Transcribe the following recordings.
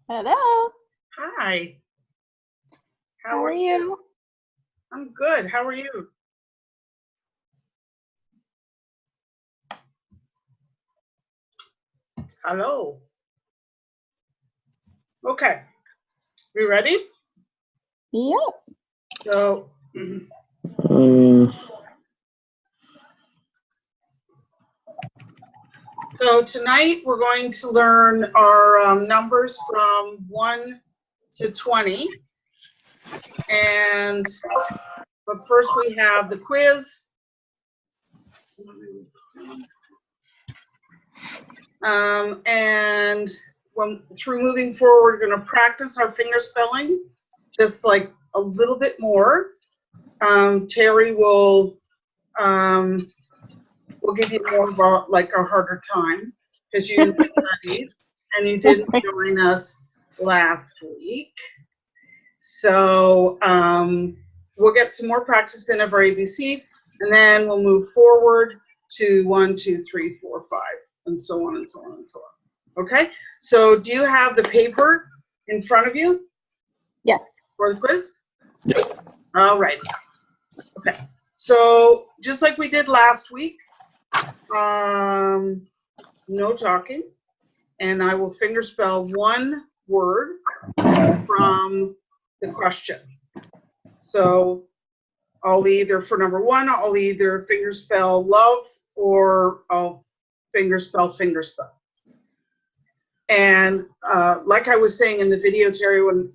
Hello. Hi. How are you? I'm good. How are you? Hello. Okay. We ready? Yep. So, tonight we're going to learn our numbers from 1 to 20. But first we have the quiz. And through moving forward, we're going to practice our finger spelling just like a little bit more. Terry will give you more about like a harder time because you studied and you didn't join us last week. So we'll get some more practice in of our ABCs, and then we'll move forward to 1, 2, 3, 4, 5, and so on and so on and so on. Okay? So do you have the paper in front of you? Yes. For the quiz? Yes. All right. Okay. So just like we did last week, no talking, and I will finger spell one word from the question. So I'll either, for number 1, I'll either finger spell love or I'll finger spell. And like I was saying in the video, Terry, when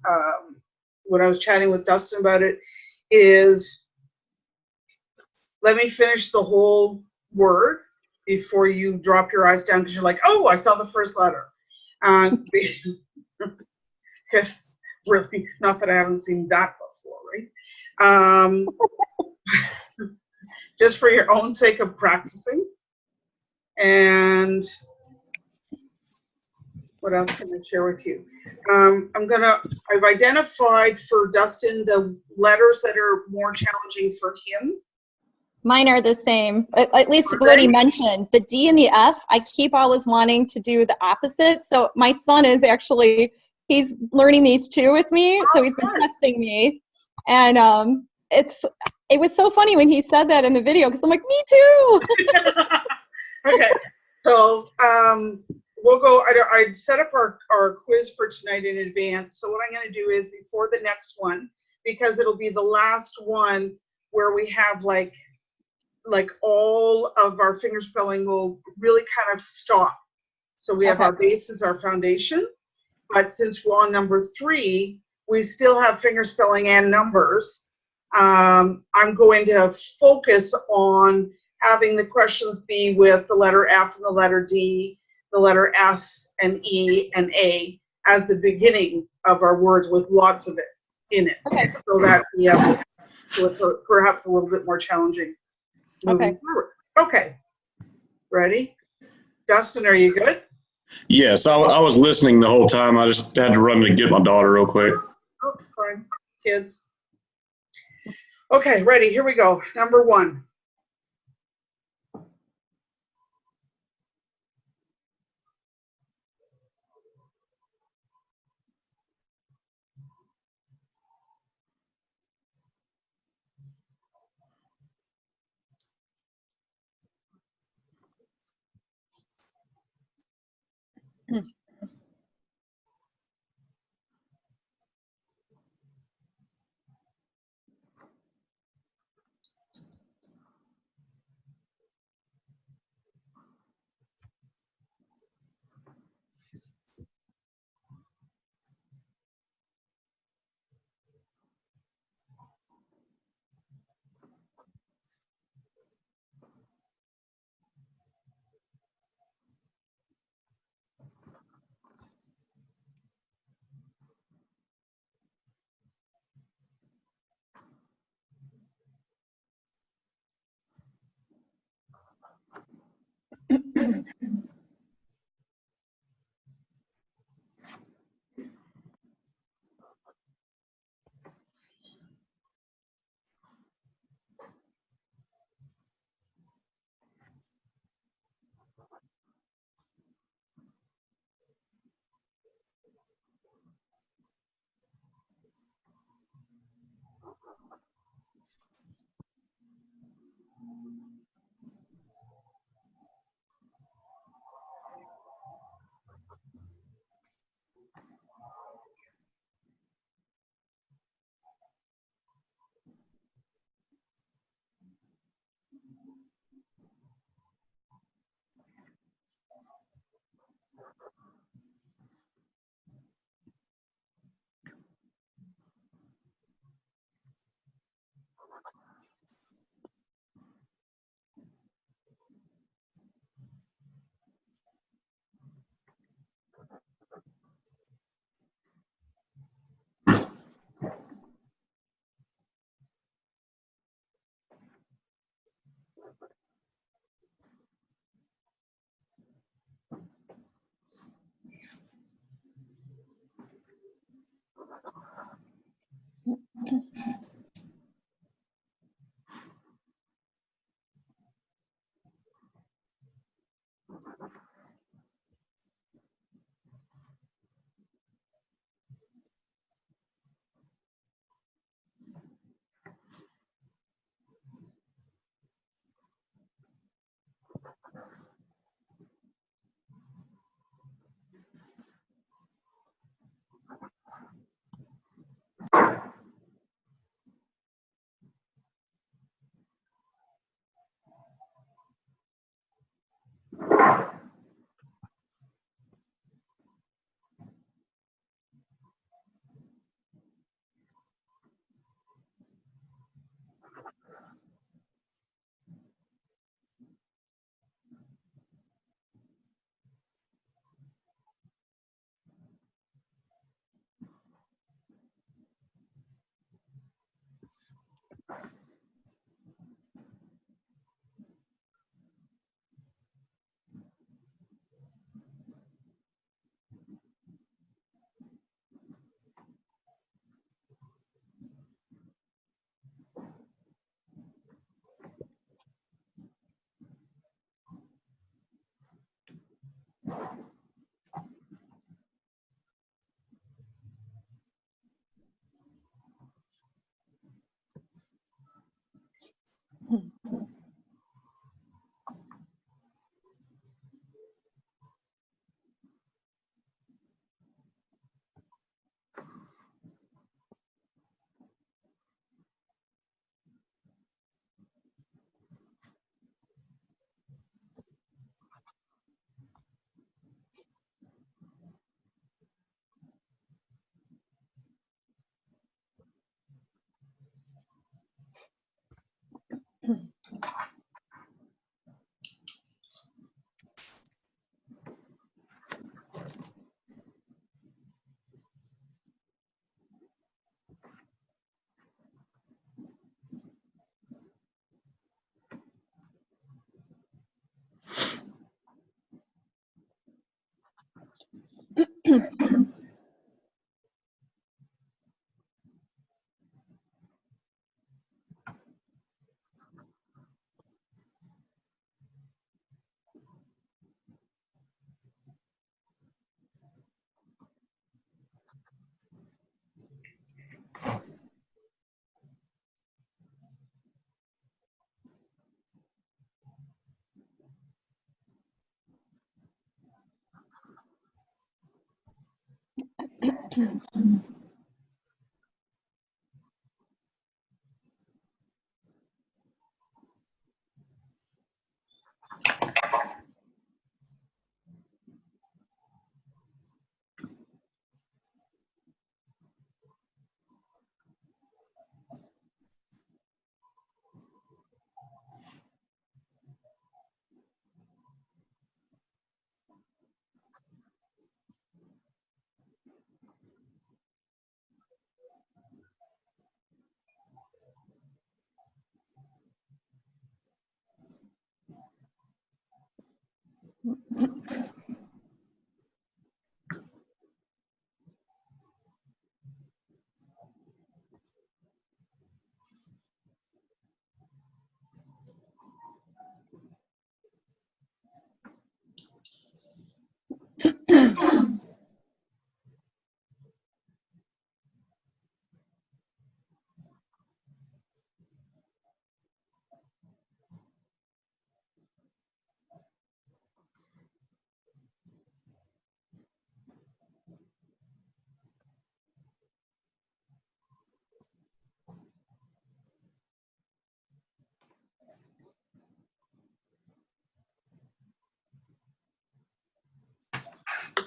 I was chatting with Dustin about it, is let me finish the whole word before you drop your eyes down because you're like, oh, I saw the first letter. Because really, not that I haven't seen that before, right? Just for your own sake of practicing. And what else can I share with you? I've identified for Dustin the letters that are more challenging for him. Mine are the same, at least what he mentioned. The D and the F, I keep always wanting to do the opposite. So my son is actually, he's learning these too with me. So he's been testing me. And it was so funny when he said that in the video because I'm like, me too. Okay, so we'll go, I'd set up our quiz for tonight in advance. So what I'm going to do is before the next one, because it'll be the last one where we have like all of our finger spelling will really kind of stop. So we have our bases, our foundation, but since we're on number 3, we still have finger spelling and numbers. I'm going to focus on having the questions be with the letter F and the letter D, the letter S and E and A as the beginning of our words with lots of it in it. Okay. So that we have perhaps a little bit more challenging moving forward. Okay. Ready? Dustin, are you good? Yes, I was listening the whole time. I just had to run to get my daughter real quick. Oh, it's fine. Kids. Okay, ready. Here we go. Number 1.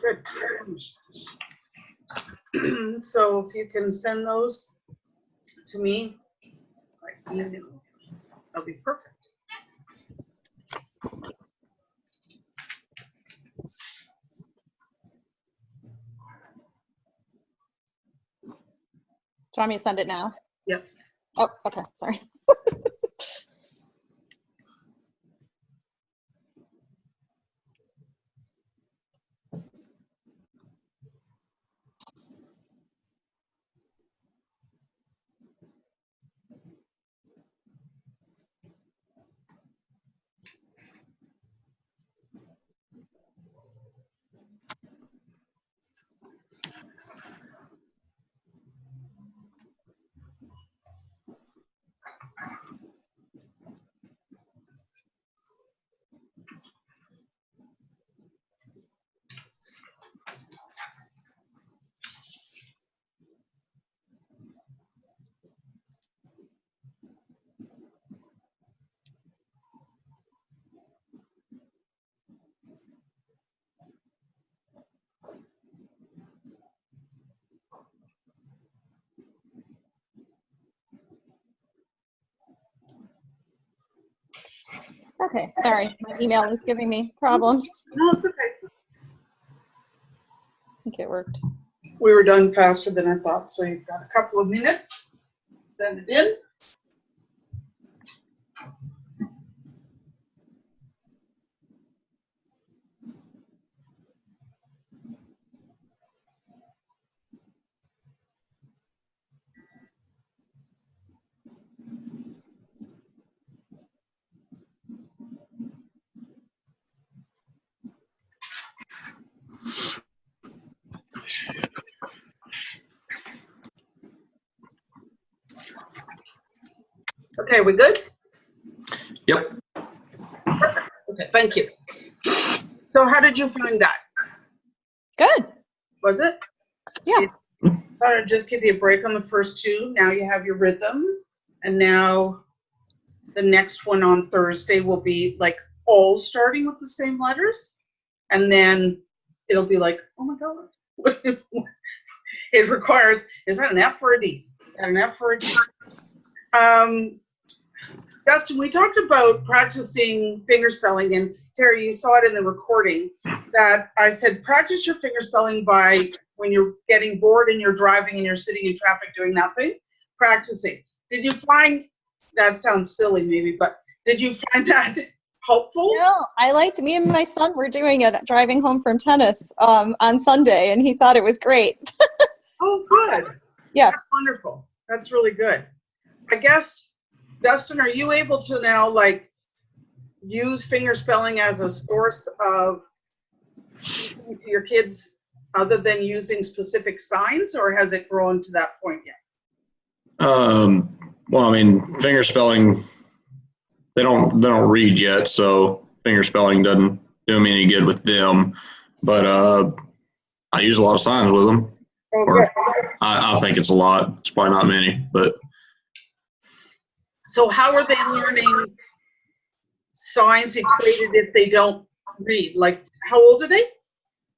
Good. So if you can send those to me, like email, that'll be perfect. Do you want me to send it now? Yep. Oh, okay, sorry. Okay, sorry, my email is giving me problems. No, it's okay. I think it worked. We were done faster than I thought, so you've got a couple of minutes. Send it in. Okay, we good? Yep. Okay, thank you. So how did you find that? Good. Was it? Yeah. Thought I'd just give you a break on the first two. Now you have your rhythm. And now the next one on Thursday will be like all starting with the same letters. And then it'll be like, oh my God. It requires, is that an F or a D? Is that an F or a D? Justin, we talked about practicing fingerspelling, and Terry, you saw it in the recording, that I said practice your fingerspelling by when you're getting bored and you're driving and you're sitting in traffic doing nothing, practicing. Did you find, that sounds silly maybe, but did you find that helpful? No, me and my son were doing it driving home from tennis on Sunday, and he thought it was great. Oh, good. Yeah. That's wonderful. That's really good. I guess, Dustin, are you able to now, like, use fingerspelling as a source of teaching to your kids other than using specific signs, or has it grown to that point yet? Well, I mean, fingerspelling, they don't read yet, so fingerspelling doesn't do them any good with them. But I use a lot of signs with them. Oh, Or good. I think it's a lot. It's probably not many, but. So how are they learning signs equated if they don't read? Like, how old are they?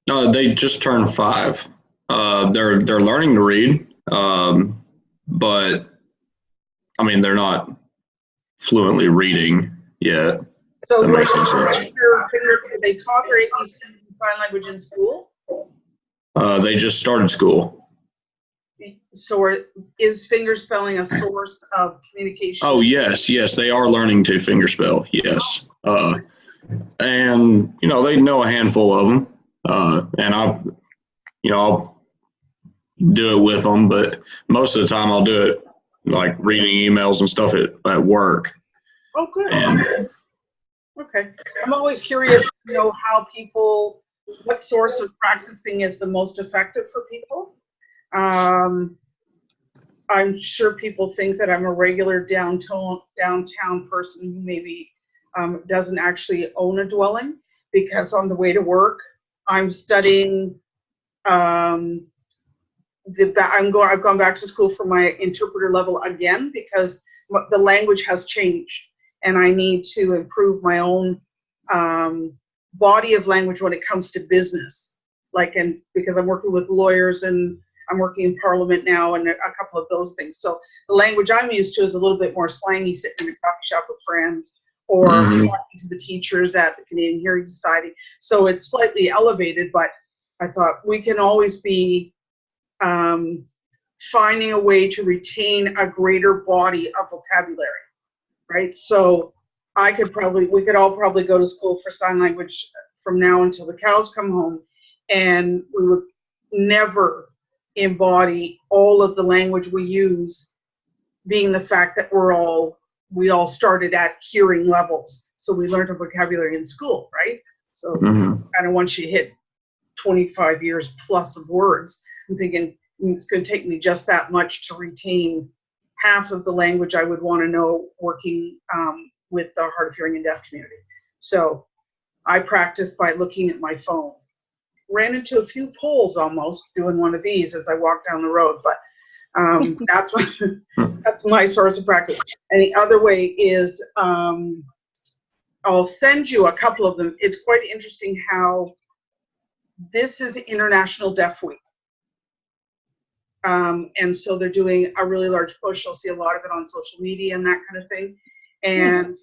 No, they just turned 5. They're learning to read, but I mean they're not fluently reading yet. So That makes any sense. they taught their ABCs and sign language in school? They just started school. So is fingerspelling a source of communication? Oh yes, they are learning to fingerspell. Yes, and they know a handful of them, and I'll do it with them, but most of the time I'll do it like reading emails and stuff at work. Oh, good. And, okay. I'm always curious to know what source of practicing is the most effective for people. I'm sure people think that I'm a regular downtown person who maybe doesn't actually own a dwelling, because on the way to work, I'm studying. I've gone back to school for my interpreter level again because the language has changed, and I need to improve my own body of language when it comes to business. Because I'm working with lawyers and I'm working in Parliament now and a couple of those things. So the language I'm used to is a little bit more slangy, sitting in a coffee shop with friends or talking to the teachers at the Canadian Hearing Society. So it's slightly elevated, but I thought we can always be finding a way to retain a greater body of vocabulary, right? So we could all probably go to school for sign language from now until the cows come home, and we would never embody all of the language we use, being the fact that we all started at hearing levels. So we learned a vocabulary in school, right? So kind of once you hit 25 years plus of words, I'm thinking it's going to take me just that much to retain half of the language I would want to know working with the hard of hearing and deaf community. So I practiced by looking at my phone. Ran into a few poles almost doing one of these as I walked down the road, but that's my source of practice. And the other way is I'll send you a couple of them. It's quite interesting how this is International Deaf Week. And so they're doing a really large push. You'll see a lot of it on social media and that kind of thing. And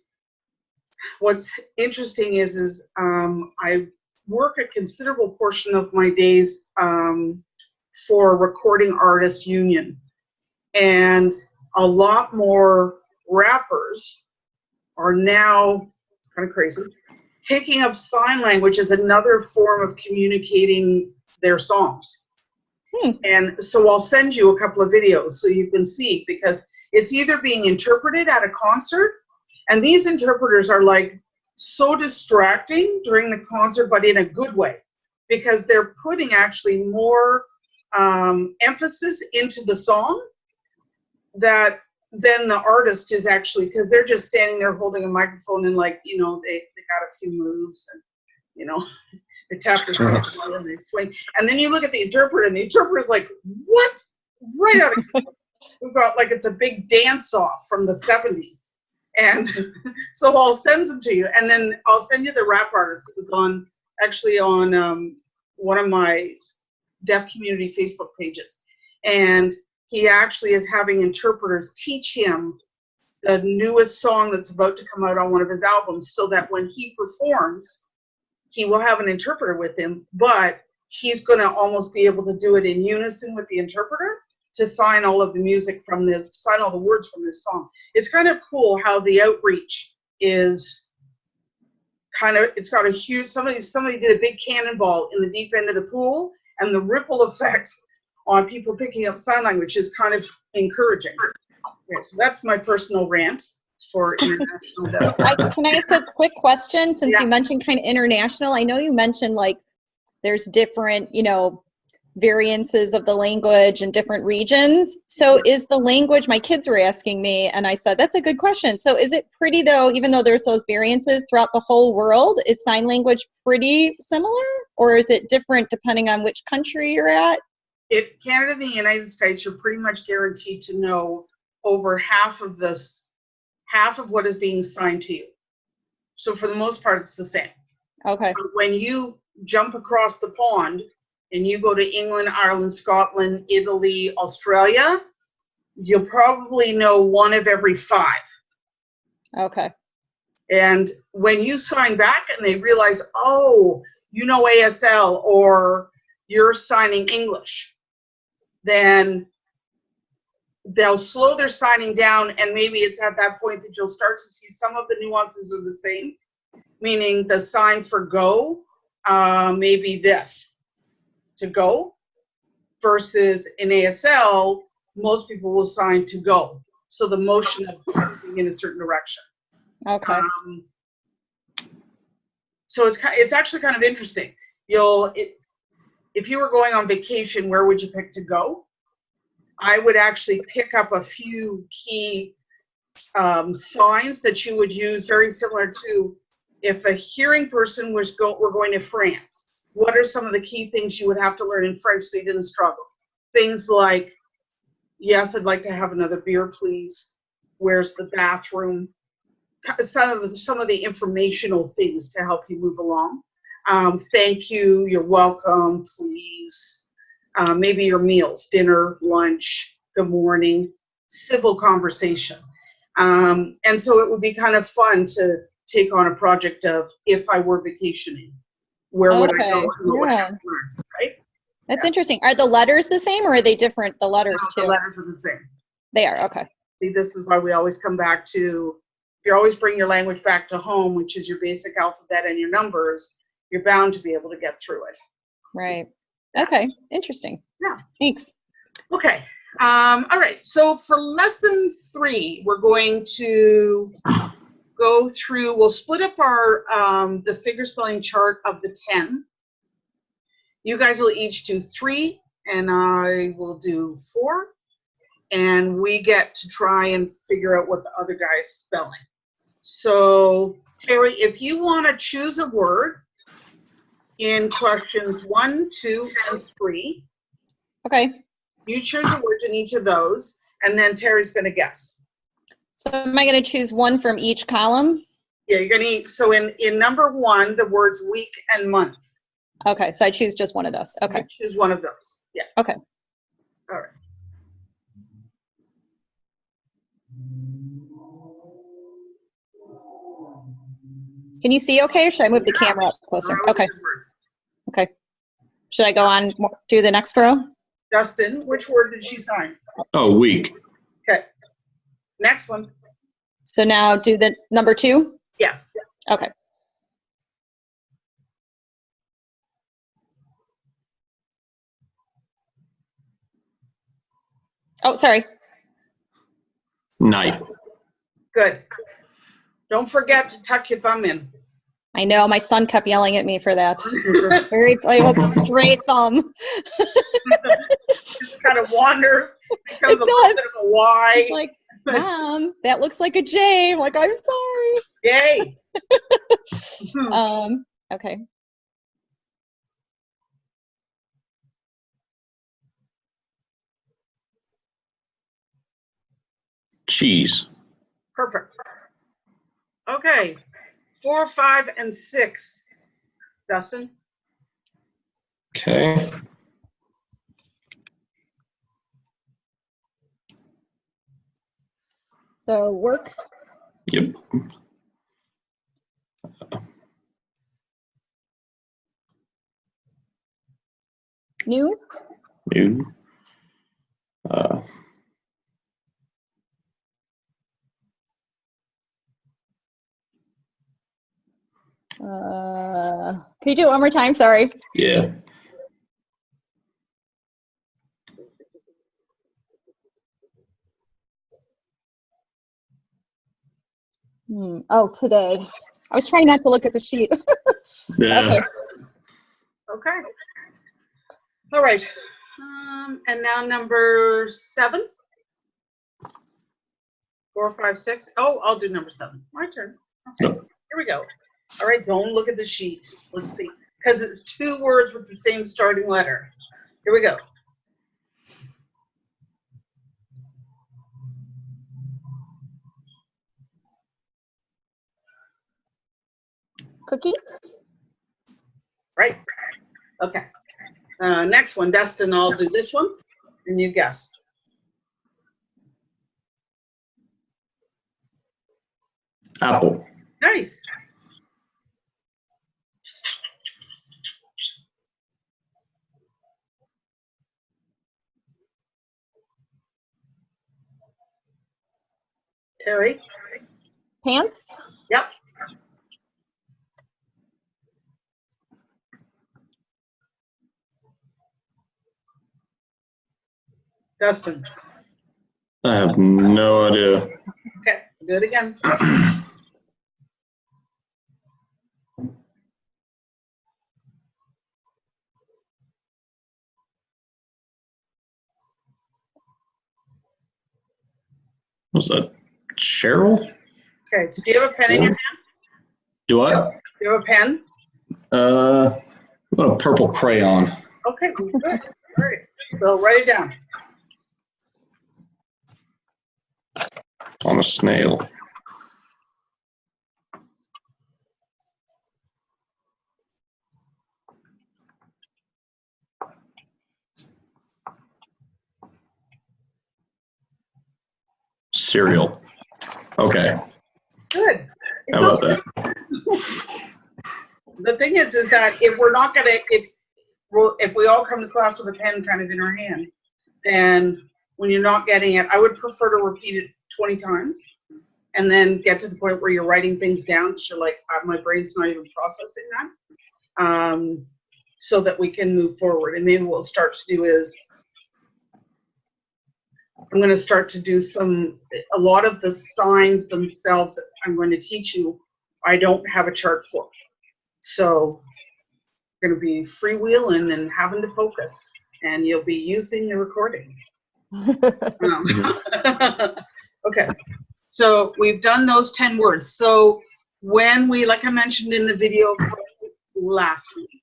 what's interesting is I work a considerable portion of my days for Recording Artists Union. And a lot more rappers are now, kind of crazy, taking up sign language as another form of communicating their songs. And so I'll send you a couple of videos so you can see, because it's either being interpreted at a concert, and these interpreters are like so distracting during the concert, but in a good way, because they're putting actually more emphasis into the song than the artist is actually, because they're just standing there holding a microphone and they got a few moves and they tap their hands and they swing. And then you look at the interpreter, and the interpreter's like, what? Right out of we've got it's a big dance off from the 70s. And so I'll send them to you, and then I'll send you the rap artist. It was on one of my deaf community Facebook pages, and he actually is having interpreters teach him the newest song that's about to come out on one of his albums, so that when he performs, he will have an interpreter with him, but he's going to almost be able to do it in unison with the interpreter to sign all of the music from sign all the words from this song. It's kind of cool how the outreach is it's got a huge, somebody did a big cannonball in the deep end of the pool, and the ripple effect on people picking up sign language is kind of encouraging. Okay, so that's my personal rant for international. Can I ask a quick question, since Yeah. you mentioned kind of international? I know you mentioned like there's different, you know, variances of the language in different regions. So is the language, my kids were asking me, and I said, that's a good question. So is it pretty, though, even though there's those variances throughout the whole world, is sign language pretty similar, or is it different depending on which country you're at? Canada and the United States, you're pretty much guaranteed to know over half of what is being signed to you. So for the most part, it's the same. Okay. But when you jump across the pond and you go to England, Ireland, Scotland, Italy, Australia, you'll probably know one of every 5. Okay. And when you sign back and they realize, oh, you know ASL or you're signing English, then they'll slow their signing down, and maybe it's at that point that you'll start to see some of the nuances are the same, meaning the sign for go, maybe this, to go, versus in ASL, most people will sign to go. So the motion of moving in a certain direction. Okay. So it's actually kind of interesting. If you were going on vacation, where would you pick to go? I would actually pick up a few key signs that you would use, very similar to if a hearing person were going to France. What are some of the key things you would have to learn in French so you didn't struggle? Things like, yes, I'd like to have another beer, please. Where's the bathroom? Some of the informational things to help you move along. Thank you, you're welcome, please. Maybe your meals, dinner, lunch, good morning, civil conversation. And so it would be kind of fun to take on a project of, if I were vacationing, where would I go and what would I have to learn, right? That's interesting. Are the letters the same, or are they different, the letters too? The letters are the same. They are, okay. See, this is why we always come back to, if you always bring your language back to home, which is your basic alphabet and your numbers, you're bound to be able to get through it. Right. Okay. Interesting. Yeah. Thanks. Okay. All right. So for lesson 3, we're going to go through, we'll split up our the figure spelling chart of the 10. You guys will each do 3, and I will do 4. And we get to try and figure out what the other guy is spelling. So, Terry, if you want to choose a word in questions 1, 2, and 3. Okay. You choose a word in each of those, and then Terry's going to guess. So am I going to choose one from each column? Yeah, you're going to, so in number 1, the words week and month. Okay, so I choose just one of those. Okay. You choose one of those. Yeah. Okay. All right. Can you see okay, or should I move the camera up closer? Okay. Okay. Should I go on, do the next row? Justin, which word did she sign? Oh, week. Okay. Next one. So now do the number 2? Yes. Okay. Oh, sorry. Night. Good. Don't forget to tuck your thumb in. I know, my son kept yelling at me for that. Very with a straight thumb. It kind of wanders, becomes a little bit of a Y. It's like, Mom, that looks like a J. I'm like, I'm sorry. Yay. Okay. Cheese. Perfect. Okay. 4, 5, and 6. Dustin? Okay. So work. Yep. New. New. Can you do it one more time? Sorry. Yeah. Oh, today. I was trying not to look at the sheet. Yeah. Okay. Okay. All right. And now number 7. 4, 5, 6. Oh, I'll do number 7. My turn. Okay. Yep. Here we go. All right. Don't look at the sheet. Let's see. Because it's 2 words with the same starting letter. Here we go. Cookie? Right. Okay. Next one. Dustin, I'll do this one. And you guess. Apple. Nice. Terry? Pants? Yep. Dustin? I have no idea. Okay, do it again. Was that Cheryl? Okay, so do you have a pen in your hand? Do I? Do you have a pen? What a purple crayon. Okay, good. All right, so write it down. On a snail. Cereal. Okay. Good. It's How about okay. that? The thing is that if we're not gonna, if we all come to class with a pen kind of in our hand, then when you're not getting it, I would prefer to repeat it 20 times and then get to the point where you're writing things down. So you're like, my brain's not even processing that. So that we can move forward. And maybe what we'll start to do is, I'm going to start to do a lot of the signs themselves that I'm going to teach you, I don't have a chart for. So you're going to be freewheeling and having to focus, and you'll be using the recording. Okay, so we've done those 10 words. So when we, like I mentioned in the video last week,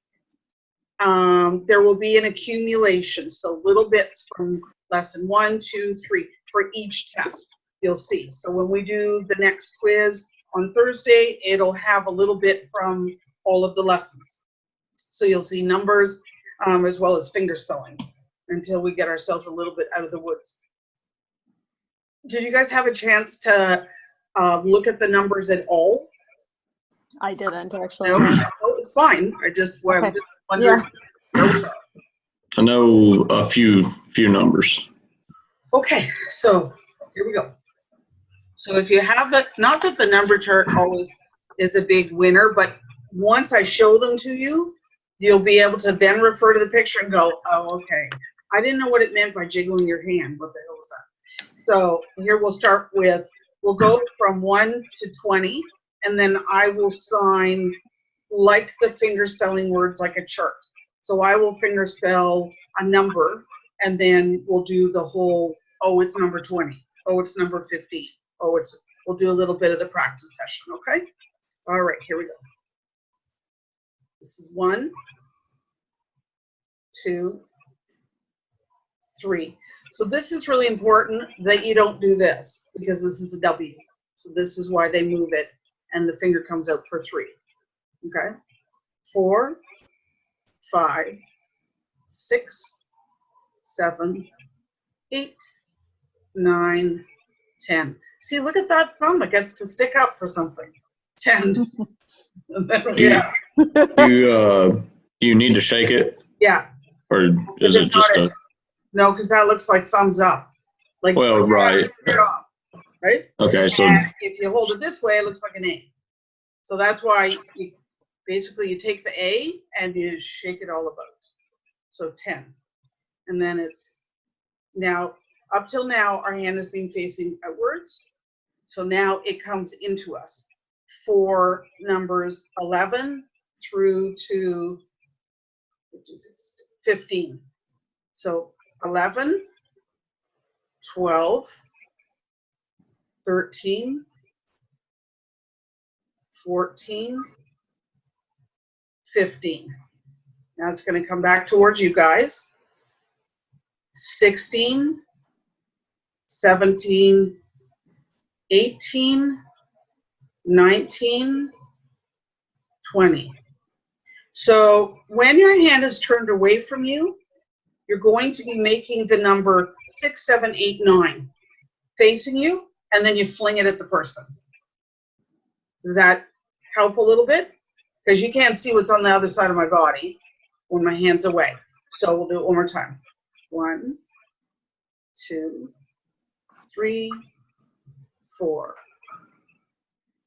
there will be an accumulation. So little bits from lesson 1, 2, 3 for each test, you'll see. So when we do the next quiz on Thursday, it'll have a little bit from all of the lessons. So you'll see numbers as well as finger spelling until we get ourselves a little bit out of the woods. Did you guys have a chance to look at the numbers at all? I didn't actually. No? Oh, it's fine. I just wondered. Yeah. I know a few numbers. Okay, so here we go. So if you have that, not that the number chart always is a big winner, but once I show them to you, you'll be able to then refer to the picture and go, oh, okay. I didn't know what it meant by jiggling your hand. What the hell was that? So here we'll start with, we'll go from 1 to 20, and then I will sign like the finger spelling words like a chart. So I will finger spell a number, and then we'll do the whole, oh, it's number 20. Oh, it's number 15. Oh, we'll do a little bit of the practice session, okay? All right, here we go. This is 1, 2, 3. So this is really important that you don't do this because this is a W. So this is why they move it and the finger comes out for 3. Okay? 4, 5, 6, 7, 8, 9, 10. See, look at that thumb. It gets to stick up for something. 10. Yeah. Do you need to shake it? Yeah. Or is it just a... No, because that looks like thumbs up. Like, Well, right. Right? Okay, so... And if you hold it this way, it looks like an A. So that's why basically you take the A and you shake it all about. So 10. And then it's now, up till now, our hand has been facing outwards. So now it comes into us for numbers 11 through to 15. So 11, 12, 13, 14, 15. Now it's going to come back towards you guys. 16, 17, 18, 19, 20. So when your hand is turned away from you, you're going to be making the number 6, 7, 8, 9 facing you, and then you fling it at the person. Does that help a little bit? Because you can't see what's on the other side of my body when my hand's away. So we'll do it one more time. 1, 2, 3, 4,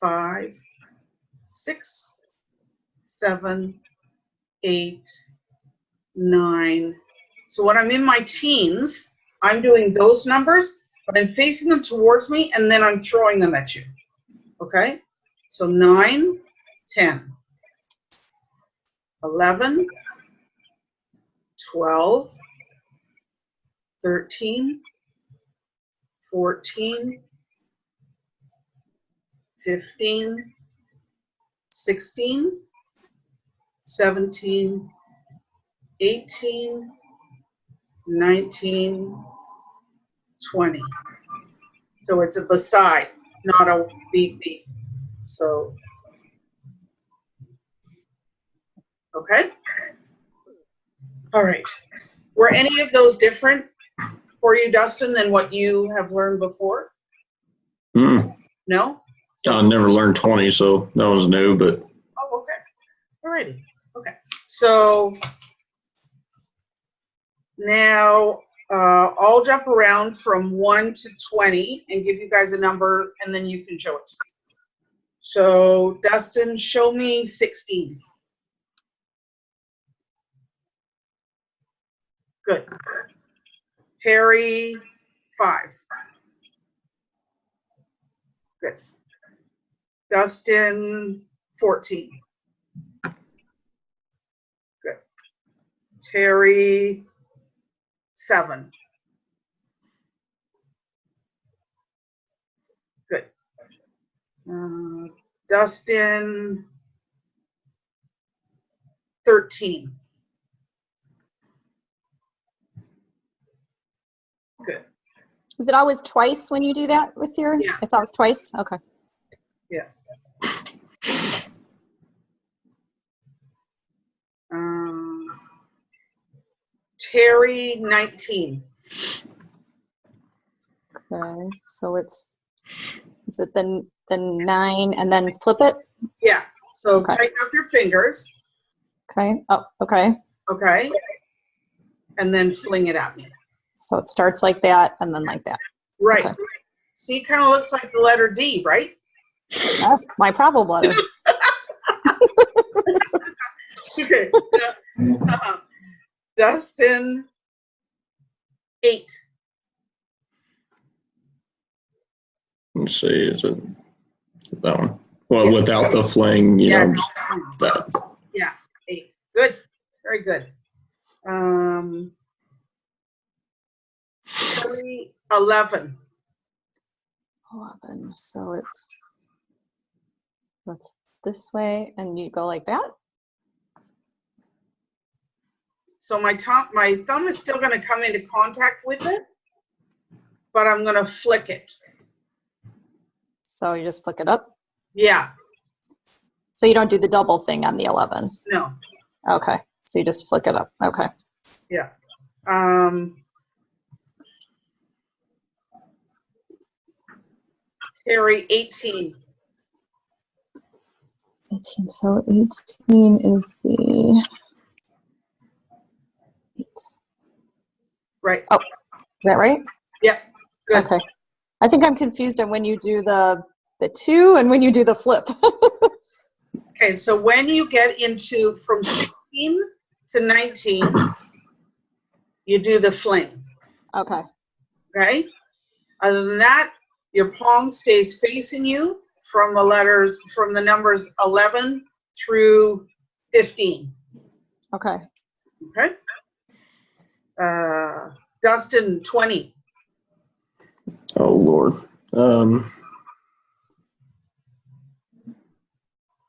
5, 6, 7, 8, 9. So when I'm in my teens, I'm doing those numbers, but I'm facing them towards me, and then I'm throwing them at you. Okay? So 9, 10, 11, 12, 13, 14, 15, 16, 17, 18, 19, 20. So it's a beside, not a beat beat. So, okay? All right. Were any of those different for you, Dustin, than what you have learned before? No? I never learned 20, so that was new, but. Oh, okay. All righty. Okay. So now I'll jump around from 1 to 20 and give you guys a number, and then you can show it to me. So Dustin, show me 16. Good. Terry, 5. Good. Dustin, 14. Good. Terry, 7. Good. Dustin, 13. Good. Is it always twice when you do that with your? Yeah. It's always twice? Okay. Yeah. Terry, 19. Okay. So is it the 9 and then flip it? Yeah. So Okay. tighten up your fingers. Okay. Oh, okay. Okay. And then fling it at me. So it starts like that and then like that. Right. Okay. See, it kind of looks like the letter D, right? That's my problem letter. Okay. Dustin, 8. Let's see, is it that one? Well, without the fling, you know, that. Yeah, 8. Good. Very good. 11. 11. So it's this way, and you go like that. So my thumb is still going to come into contact with it, but I'm going to flick it. So you just flick it up. Yeah. So you don't do the double thing on the 11. No. Okay. So you just flick it up. Okay. Yeah. Terry, 18. 18. So 18 is the 8. Right. Oh, is that right? Yep. Good. Okay. I think I'm confused on when you do the 2 and when you do the flip. Okay, so when you get into from 16 to 19, you do the fling. Okay. Okay? Other than that, your palm stays facing you from the numbers 11 through 15. Okay. Okay? Dustin, 20. Oh, Lord.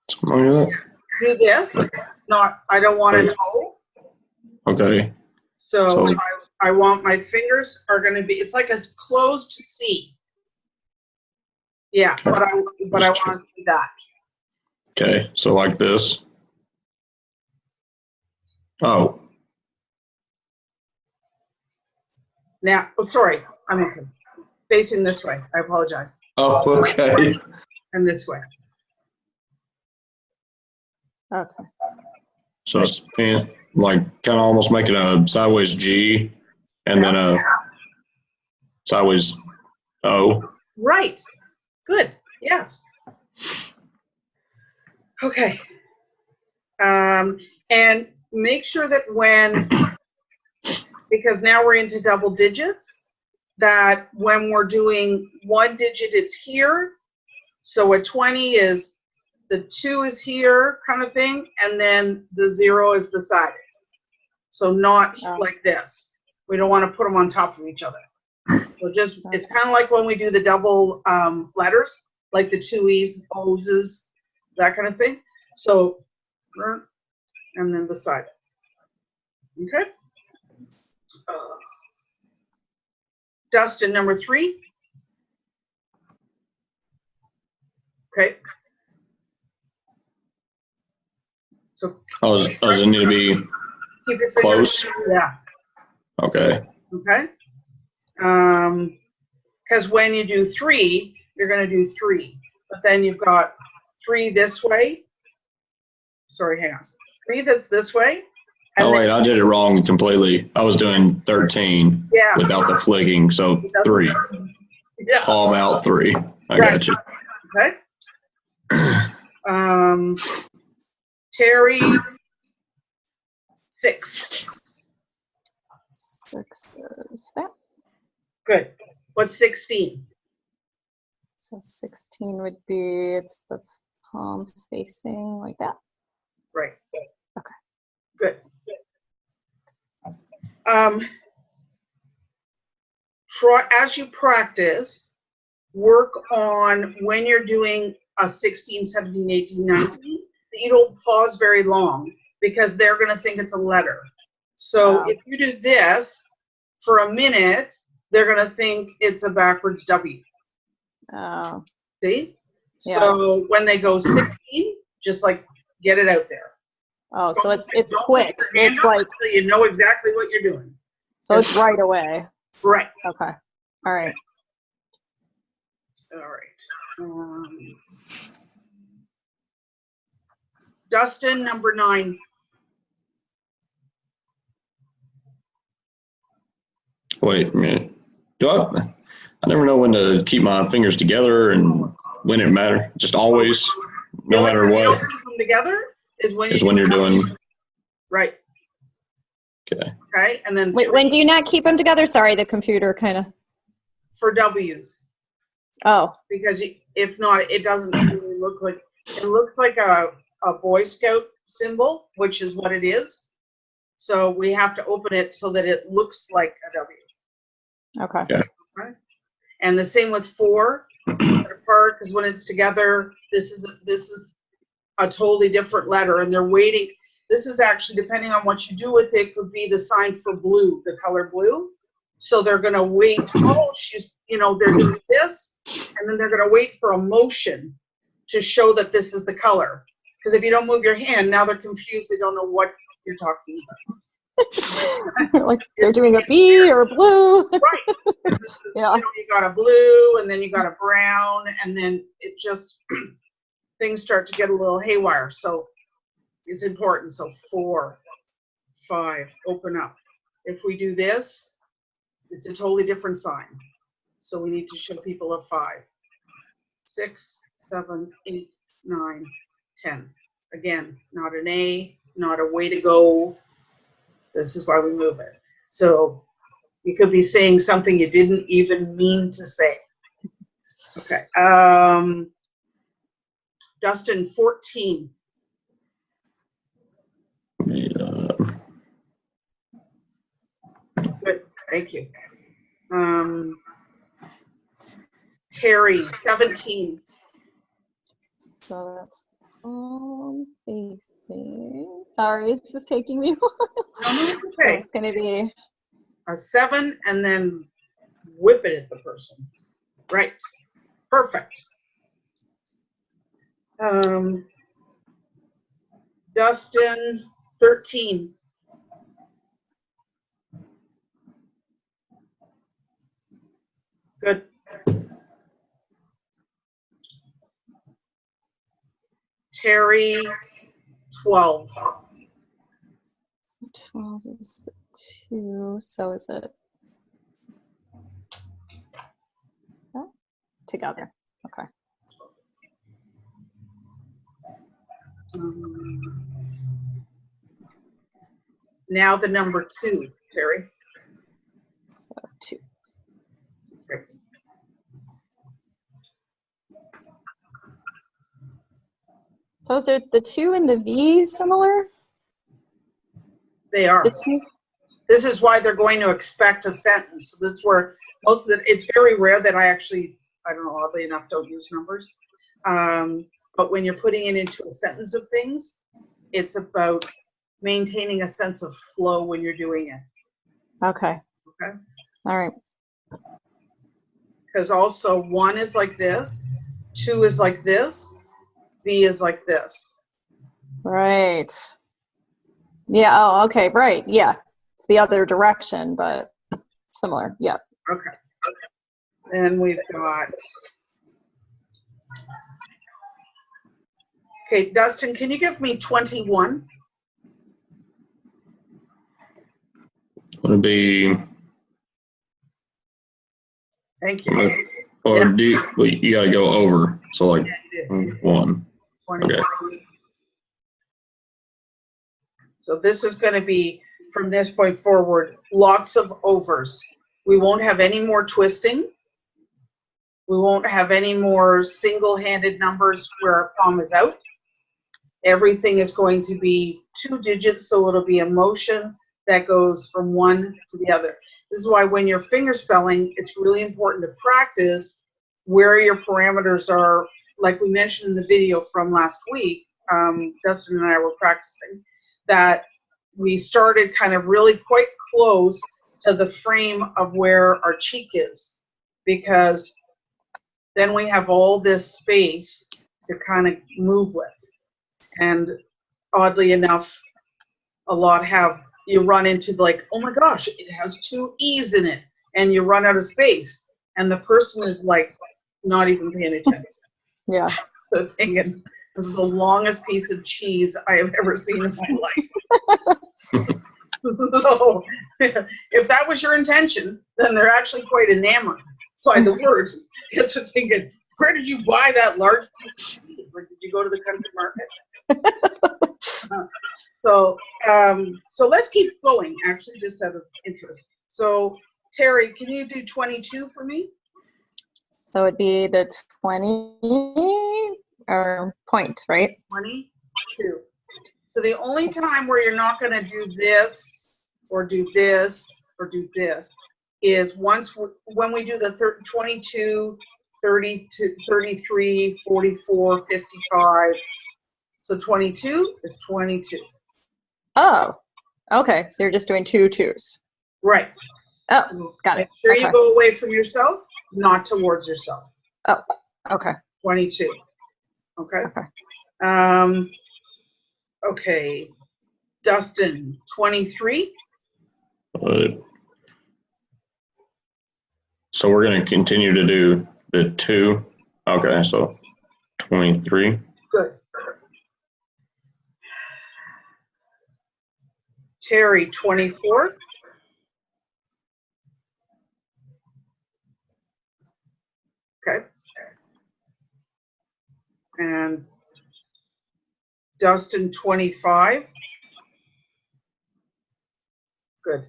Something like that. Do this. I don't want to know. Okay. So So- I want my fingers are going to be, it's like a closed C. Yeah, but I want to do that. Okay. So like this. Oh. Now, oh, sorry, I'm okay. Facing this way. I apologize. Oh, okay. And this way. Okay. So it's like kind of almost making a sideways G and then a sideways O. Right. Good. Yes. Okay. And make sure that because now we're into double digits, that when we're doing one digit, it's here. So a 20 is the 2 is here kind of thing, and then the 0 is beside it. So not like this. We don't want to put them on top of each other. So just, it's kind of like when we do the double letters, like the 2 E's, O's, that kind of thing. So, and then beside it. Okay? Dustin, number 3. Okay. So Does it need to be keep your fingers close? Yeah. Okay. Okay. Because when you do 3, you're going to do 3, but then you've got 3 this way. Sorry, hang on. 3 that's this way. Oh wait, I did it wrong completely. I was doing 13 without the flicking, so 3. Yeah. Palm out 3. I got you. Okay. Terry, 6. 6 is that. Good. What's 16? So 16 would be, it's the palm facing like that. Right. Okay. Good. As you practice, work on when you're doing a 16, 17, 18, 19, that you don't pause very long because they're going to think it's a letter. So if you do this for a minute, they're going to think it's a backwards W. Oh. See? Yeah. So when they go 16, just like get it out there. Oh, so it's quick. It's like, so you know exactly what you're doing. so it's right away. Right. Okay. All right. All right. Dustin, number 9. Wait a minute. I never know when to keep my fingers together and when it matters. Just always, no matter what. Keep them together is when you're doing. Right. Okay. Okay. And then Wait, when do you not keep them together? Sorry, the computer kind of. for W's. Oh. Because if not, it doesn't really look like, it looks like a Boy Scout symbol, which is what it is. So we have to open it so that it looks like a W. Okay. Okay. And the same with 4 apart, because when it's together, this is a totally different letter, and they're waiting. This is actually, depending on what you do with it, could be the sign for blue, the color blue. So they're going to wait. Oh, they're doing this, and then they're going to wait for a motion to show that this is the color. Because if you don't move your hand, now they're confused. They don't know what you're talking about. Like they're doing a B or a blue. Right. Yeah. You got a blue, and then you got a brown, and then it just, things start to get a little haywire. So it's important. So 4, 5, open up. If we do this, it's a totally different sign. So we need to show people a 5. 6, 7, 8, 9, 10. Again, not an A, not a way to go. This is why we move it. So you could be saying something you didn't even mean to say. Okay. Dustin, 14. Good. Thank you. Terry, 17. So that's facing. Sorry, this is taking me a while. Okay. So it's going to be A 7 and then whip it at the person. Right. Perfect. Dustin, 13. Good. Terry, 12. so 12 is 2. So is it together? Okay. Now the number 2, Terry. So 2. Okay. So is it the 2 and the V similar? They are. The 2? This is why they're going to expect a sentence. So this is where most of it's very rare that I actually, I don't know, oddly enough, don't use numbers. But when you're putting it into a sentence of things, it's about maintaining a sense of flow when you're doing it. Okay. Okay. All right. Because also 1 is like this, 2 is like this, V is like this. Right. Yeah. Oh, okay. Right. Yeah. It's the other direction, but similar. Yeah. Okay. Then we've got, okay, Dustin, can you give me 21? Would it be, Thank you. or Yeah. well, you got to go over. So like Yeah, you did. 1. 21. Okay. So this is going to be, from this point forward, lots of overs. We won't have any more twisting. We won't have any more single-handed numbers where a comma is out. Everything is going to be 2 digits, so it'll be a motion that goes from one to the other. This is why when you're finger spelling, it's really important to practice where your parameters are. Like we mentioned in the video from last week, Dustin and I were practicing that we started kind of really quite close to the frame of where our cheek is, because then we have all this space to kind of move with. And oddly enough, a lot have, you run into like, oh my gosh, it has 2 E's in it, and you run out of space, and the person is like not even paying attention. Yeah. The thing, and this is the longest piece of cheese I have ever seen in my life. So, if that was your intention, then they're actually quite enamored by the words. Because they're thinking, where did you buy that large piece of cheese? Or did you go to the country market? So let's keep going, actually, just out of interest. So, Terry, can you do 22 for me? So it'd be the 20 or point, right? 22. So the only time where you're not going to do this or do this or do this is when we do the 22, 32, 33, 44, 55. So 22 is 22. Oh, okay. So you're just doing 2 2s. Right. Oh, So got it. make sure Okay. you go away from yourself, not towards yourself. Oh, okay. 22. Okay. Okay. Okay. Dustin, 23. So we're going to continue to do the 2. Okay, so 23. Good. Terry, 24. Okay. And Dustin, 25. Good.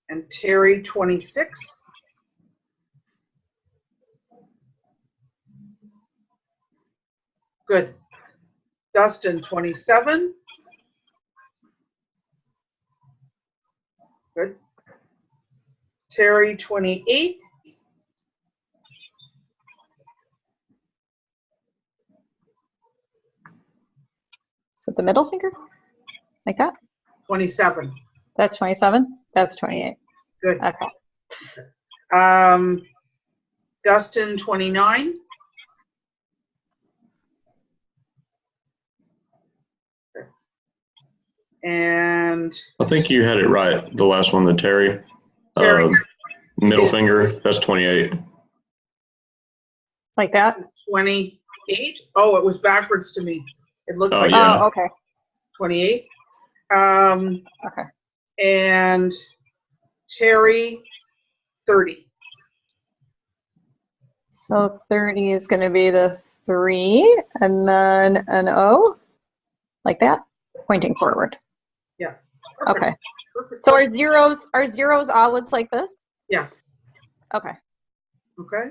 And Terry, 26. Good. Dustin, 27. Good. Terry, 28. Is it the middle finger? Like that? 27. That's 27? That's 28. Good. Okay. Dustin, 29. And I think you had it right, the last one, the Terry. Terry. Middle finger, that's 28. Like that? 28. Oh, it was backwards to me. It looked Oh, like yeah. Oh, okay. 28. Okay. And Terry, 30. So 30 is going to be the 3 and then an O, like that, pointing forward. Yeah. Perfect. Okay. Perfect. So are zeros always like this? Yes. Okay. Okay.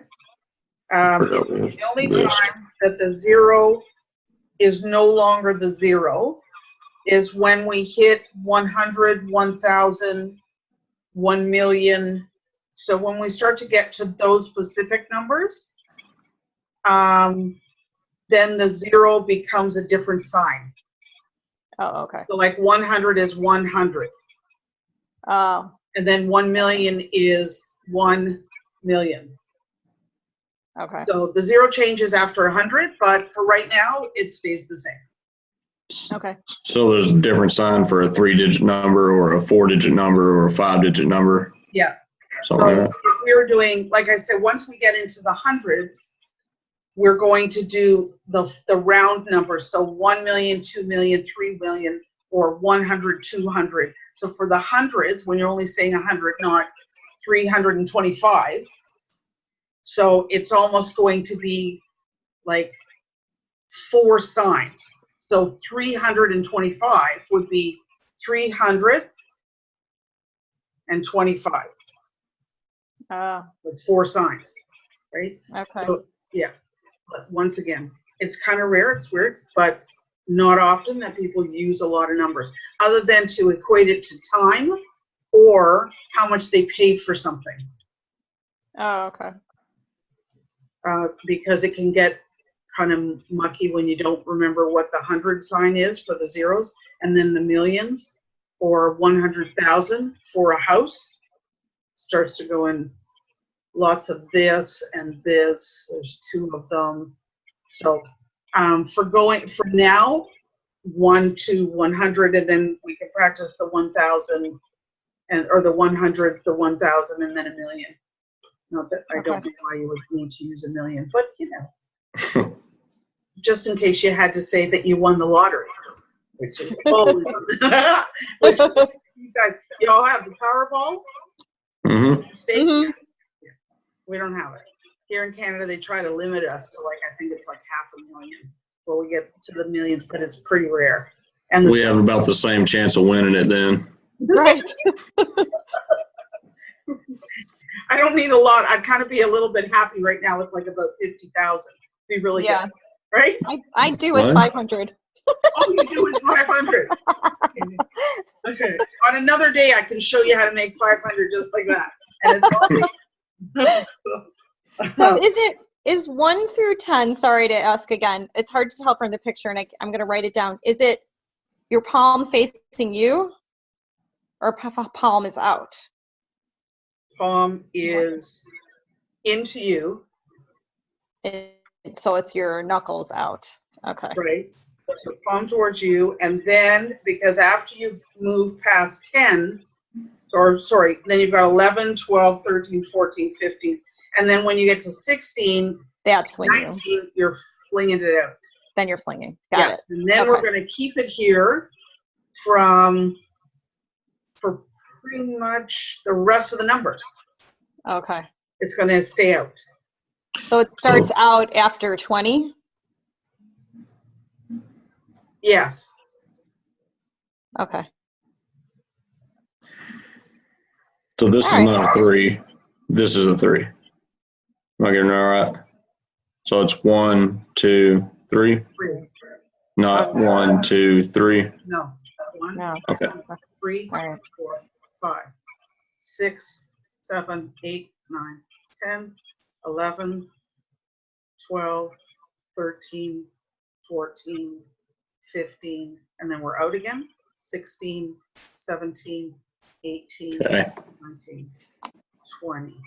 The only time that the 0 is no longer the 0 is when we hit 100, 1,000, 1 million. So when we start to get to those specific numbers, then the 0 becomes a different sign. Oh, okay. So like 100 is 100. Oh, And then 1 million is 1 million. okay. So the 0 changes after 100, but for right now, it stays the same. Okay. So there's a different sign for a 3-digit number or a 4-digit number or a 5-digit number, Yeah. something So like if that. we're doing, like I said, once we get into the hundreds, we're going to do the round numbers. So 1 million, 2 million, 3 million, or 100, 200. So for the hundreds, when you're only saying 100, not 325. So it's almost going to be like 4 signs. So 325 would be 325. It's 4 signs, right? Okay. So, yeah. But once again, it's kind of rare, it's weird, but not often that people use a lot of numbers, other than to equate it to time or how much they paid for something. Oh, okay. Because it can get kind of mucky when you don't remember what the 100 sign is for the zeros, and then the millions or 100,000 for a house starts to go in lots of this and this. There's 2 of them. So for now, 1 to 100, and then we can practice the 1,000 or the 100s, the 1,000, and then a million. Not that I don't know why you would need to use a million, but you know, just in case you had to say that you won the lottery, which is always, which you all have the Powerball. Mm-hmm. We don't have it. Here in Canada, they try to limit us to like, I think it's like 500,000 before we get to the millions, but it's pretty rare. And We have about the same chance of winning it then. Right. I don't need a lot. I'd kind of be a little bit happy right now with like about 50,000. Be really good, right? I do with What? 500. Oh, you do with 500. Okay. On another day, I can show you how to make 500 just like that. And it's So is 1 through 10, sorry to ask again, it's hard to tell from the picture, and I'm going to write it down. Is it your palm facing you, or palm is out? palm is into you. So it's your knuckles out. Okay. Right. So palm towards you, and then because after you move past 10, or sorry, then you've got 11, 12, 13, 14, 15. And then when you get to 16, that's when 19, you're flinging it out. Then you're flinging. Got it. And then we're going to keep it here for pretty much the rest of the numbers. Okay. It's going to stay out. So it starts out after 20? Yes. Okay. So this All is right. not a 3. This is a 3. Am I getting that right? So it's 1, 2, 3. 3. Not Okay. 1, 2, 3. No. 1, No. Okay. 3, All right. 4, 5, 6, 7, 8, 9, 10, 11, 12, 13, 14, 15, and then we're out again. 16, 17, 18, Okay. 19, 20.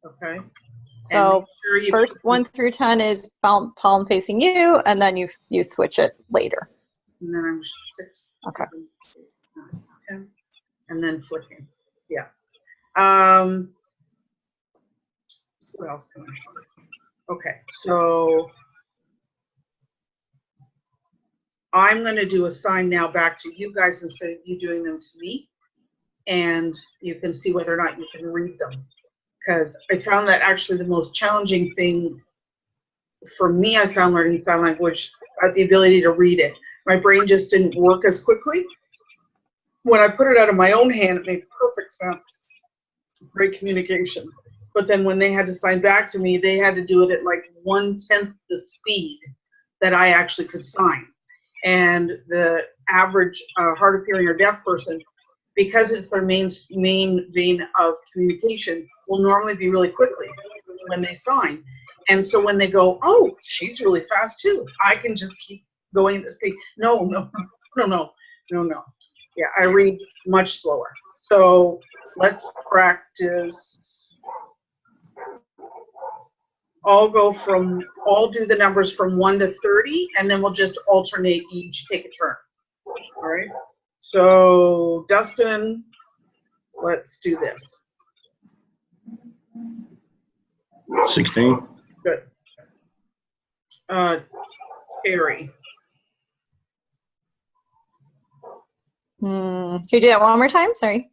Okay. So make sure you first put- 1 through 10 is palm facing you, and then you switch it later. And then I'm 6, Okay. 7, 8, 9, 10, and then flicking. Yeah. What else can I show? Okay, so I'm going to do a sign now back to you guys instead of you doing them to me, and you can see whether or not you can read them. Because I found that actually the most challenging thing for me, I found learning sign language, the ability to read it. My brain just didn't work as quickly. When I put it out of my own hand, it made perfect sense. Great communication. But then when they had to sign back to me, they had to do it at like 1/10 the speed that I actually could sign. And the average hard of hearing or deaf person, because it's their main vein of communication, will normally be really quickly when they sign. And so when they go, oh, she's really fast too, I can just keep going at the speed. No. Yeah, I read much slower. So let's practice. I'll do the numbers from 1 to 30, and then we'll just alternate each, take a turn. All right. So Dustin, let's do this. 16. Good. Terry. Can you do that one more time? Sorry.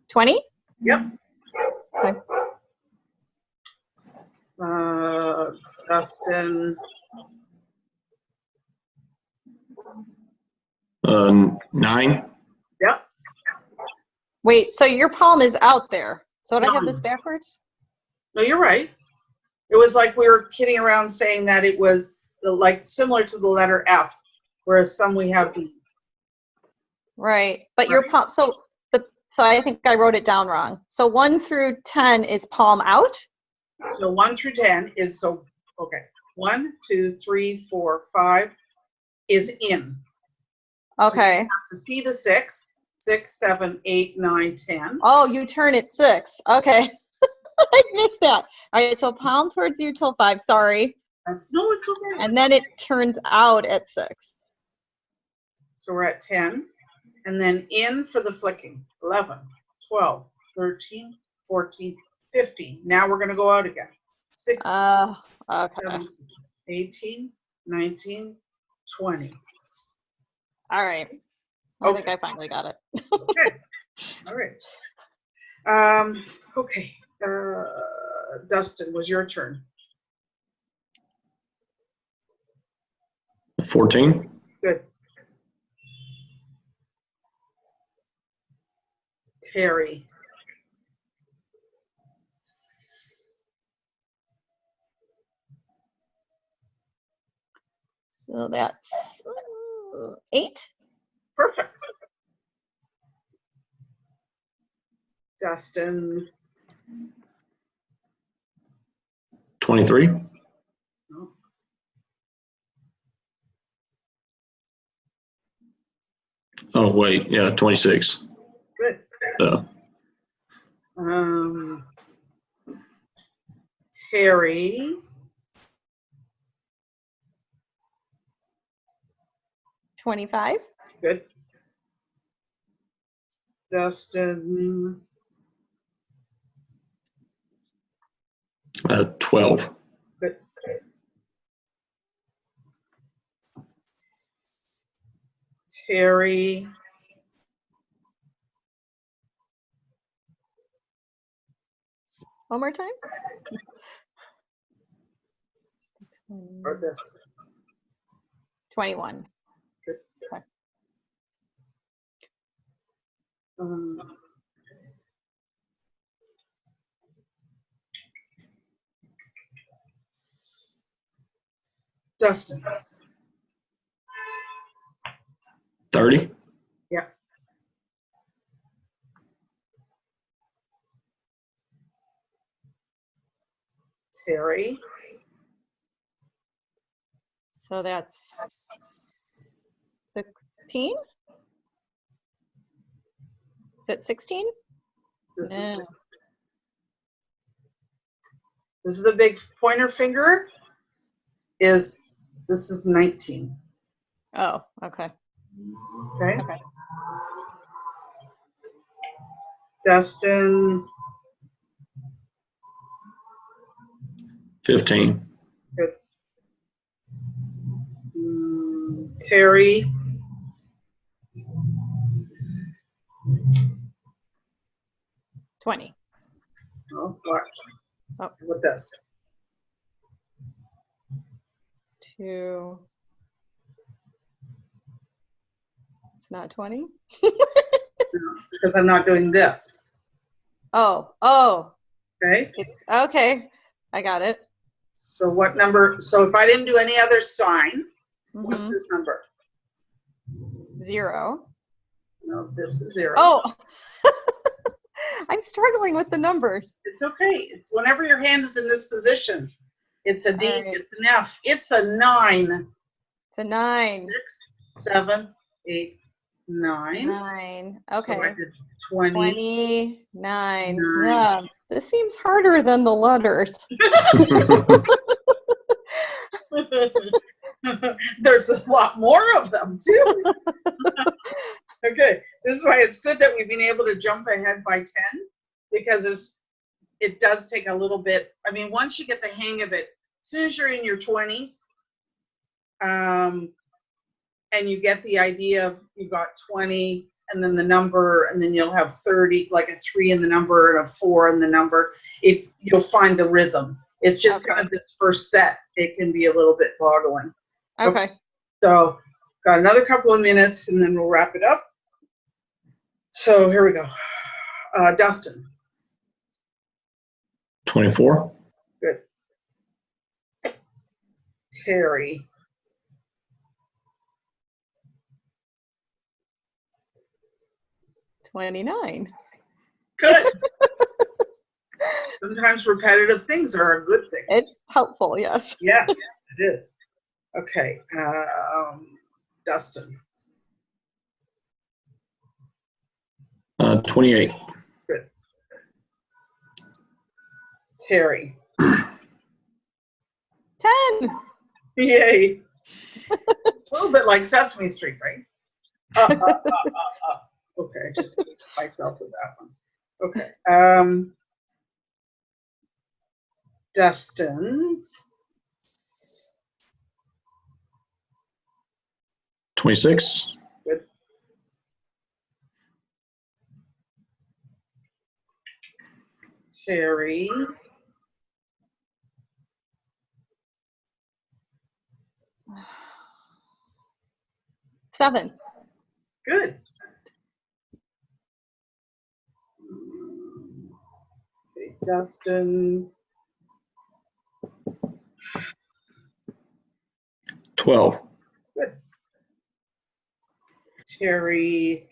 20? Yep. Okay. Dustin. 9. Yep. Wait, so your palm is out there. So did I have this backwards? No, you're right. It was like we were kidding around saying that it was like similar to the letter F, whereas some we have D. Right. But your palm, so I think I wrote it down wrong. So 1 through 10 is palm out? So 1 through 10 is okay. 1, 2, 3, 4, 5 is in. Okay. So you have to see the 6, 7, 8, 9, 10. Oh, you turn at 6. Okay. I missed that. All right, so palm towards you till 5. Sorry. No, it's okay. And then it turns out at 6. So we're at 10. And then in for the flicking. 11, 12, 13, 14, 15. Now we're going to go out again. 16, Okay. 17, 18, 19, 20. All right. I think I finally got it. Okay. All right. Okay. Dustin, was your turn. 14. Good. Terry. So that's 8. Perfect. Dustin. 23. No. Oh, wait. Yeah, 26. Good. Terry. 25. Good. Dustin. 12. Good. Terry. 1 more time. or this? 21. Good. Okay. Dustin. 30. Yeah. Terry. So that's 16? Is it 16? This No. This is the big pointer finger. This is 19. Oh, okay. Okay. Okay. Dustin. 15. Good. Terry. 20. Oh, watch. Oh. With this. 2. It's not 20? Because I'm not doing this. Oh. Okay. It's okay. I got it. So what number? So if I didn't do any other sign, what's this number? 0. No, this is 0. Oh. I'm struggling with the numbers. It's okay. It's whenever your hand is in this position. It's a D, All right. it's an F, it's a 9. It's a 9. 6, 7, 8, 9. 9. Okay. So I did 20. 29. 9. Yeah. This seems harder than the letters. There's a lot more of them too. Okay, this is why it's good that we've been able to jump ahead by 10, because it does take a little bit. I mean, once you get the hang of it, as soon as you're in your 20s, and you get the idea of you got 20 and then the number, and then you'll have 30, like a 3 in the number and a 4 in the number. You'll find the rhythm. It's just kind of this first set. It can be a little bit boggling. Okay. So got another couple of minutes and then we'll wrap it up. So here we go. Dustin. 24. Good. Terry. 29. Good. Sometimes repetitive things are a good thing. It's helpful, yes. Yes, it is. Okay. Dustin. 28. Good. Terry. 10. Yay. A little bit like Sesame Street, right? Okay, I just beat myself with that one. Okay. Dustin. 26. Good. Terry. 7. Good. Okay, Dustin. 12. Good. Terry.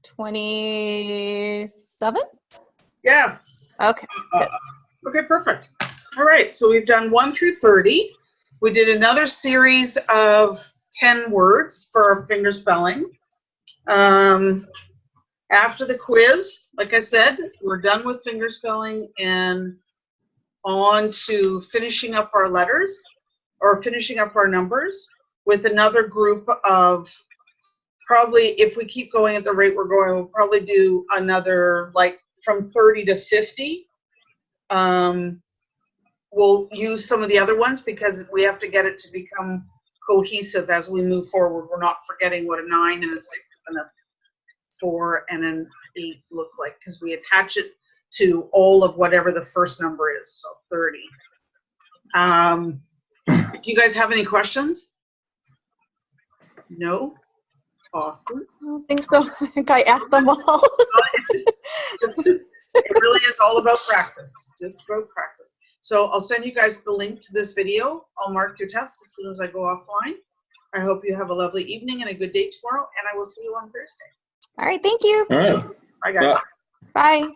27? Yes. Okay. Good. Okay, perfect. All right, so we've done 1 through 30. We did another series of 10 words for our finger spelling. After the quiz, like I said, we're done with finger spelling and on to finishing up our letters or finishing up our numbers with another group of, probably if we keep going at the rate we're going, we'll probably do another like from 30 to 50. We'll use some of the other ones because we have to get it to become cohesive as we move forward. We're not forgetting what a 9 and a 6 and a 4 and an 8 look like? Because we attach it to all of whatever the first number is, so 30. Do you guys have any questions? No? Awesome. I don't think so. I think I asked them all. It really is all about practice, just about practice. So I'll send you guys the link to this video. I'll mark your test as soon as I go offline. I hope you have a lovely evening and a good day tomorrow, and I will see you on Thursday. All right, thank you. All right. Bye, guys. Bye.